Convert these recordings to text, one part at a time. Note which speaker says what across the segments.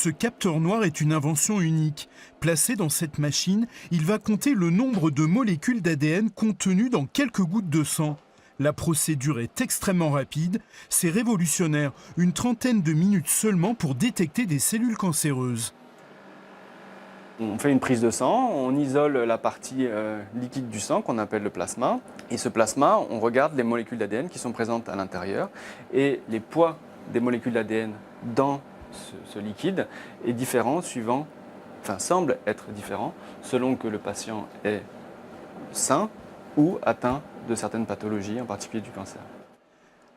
Speaker 1: Ce capteur noir est une invention unique. Placé dans cette machine, il va compter le nombre de molécules d'ADN contenues dans quelques gouttes de sang. La procédure est extrêmement rapide, c'est révolutionnaire, une trentaine de minutes seulement pour détecter des cellules cancéreuses.
Speaker 2: On fait une prise de sang, on isole la partie liquide du sang qu'on appelle le plasma. Et ce plasma, on regarde les molécules d'ADN qui sont présentes à l'intérieur. Et les poids des molécules d'ADN dans ce liquide est différent semble être différent selon que le patient est sain ou atteint de certaines pathologies, en particulier du cancer.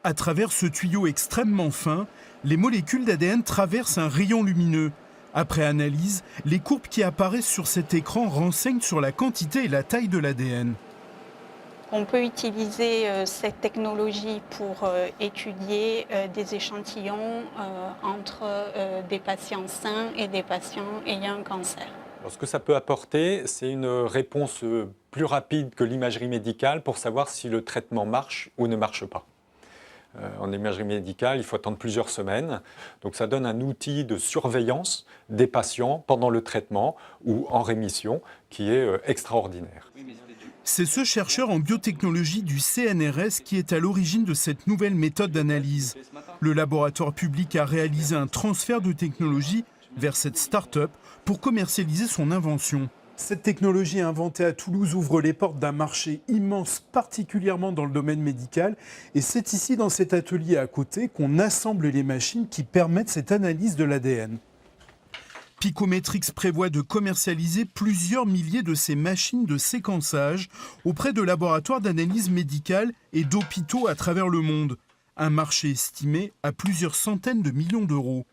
Speaker 1: À travers ce tuyau extrêmement fin, les molécules d'ADN traversent un rayon lumineux. Après analyse, les courbes qui apparaissent sur cet écran renseignent sur la quantité et la taille de l'ADN.
Speaker 3: On peut utiliser cette technologie pour étudier des échantillons entre des patients sains et des patients ayant un cancer.
Speaker 4: Alors, ce que ça peut apporter, c'est une réponse plus rapide que l'imagerie médicale pour savoir si le traitement marche ou ne marche pas. En imagerie médicale, il faut attendre plusieurs semaines. Donc ça donne un outil de surveillance des patients pendant le traitement ou en rémission qui est extraordinaire.
Speaker 1: C'est ce chercheur en biotechnologie du CNRS qui est à l'origine de cette nouvelle méthode d'analyse. Le laboratoire public a réalisé un transfert de technologie vers cette start-up pour commercialiser son invention. Cette technologie inventée à Toulouse ouvre les portes d'un marché immense, particulièrement dans le domaine médical. Et c'est ici, dans cet atelier à côté, qu'on assemble les machines qui permettent cette analyse de l'ADN. Picometrix prévoit de commercialiser plusieurs milliers de ces machines de séquençage auprès de laboratoires d'analyse médicale et d'hôpitaux à travers le monde. Un marché estimé à plusieurs centaines de millions d'euros.